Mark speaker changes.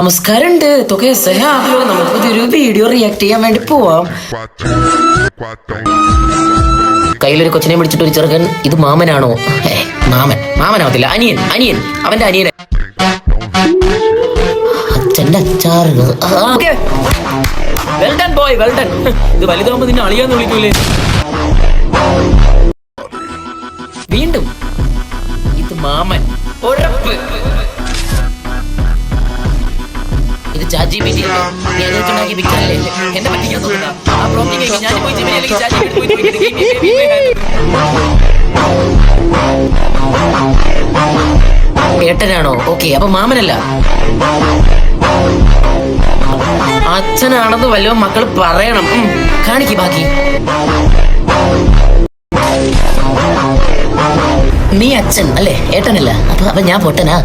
Speaker 1: നമസ്കാരമുണ്ട് തൊക്കെ നമുക്ക് പുതിയൊരു വീഡിയോ റിയാക്ട് ചെയ്യാൻ വേണ്ടി പോവാം. കയ്യിലൊരു കൊച്ചിനെ പിടിച്ചിട്ട് ഒരു ചെറുക്കൻ, ഇത് മാമനാണോ? മാമനാവത്തില്ല, അനിയൻ അവന്റെ അനിയനെ. അച്ഛന്റെ അച്ചാറ്. Well done boy, well done. ഇത് വലുതാവുമ്പോ നിന്നെ അളിയാന്ന് വിളിക്കൂലേ? വീണ്ടും ഇത് മാമൻ. ഉറപ്പ്. ഇത് ChatGPT എന്നെ പറ്റിക്കാൻ തോന്നുന്നു. ആ പ്രോംപ്റ്റിംഗ് ഞാൻ പോയി ജിമെയിലേക്ക് ChatGPT പോയി ഏട്ടനാണോ? ഓക്കെ, അപ്പൊ മാമനല്ല, അച്ഛനാണെന്ന് വല്ലോ മക്കൾ പറയണം. കാണിക്ക് ബാക്കി. നീ അച്ഛൻ അല്ലേ, ഏട്ടനല്ല. അപ്പൊ ഞാൻ പൊട്ടനാ?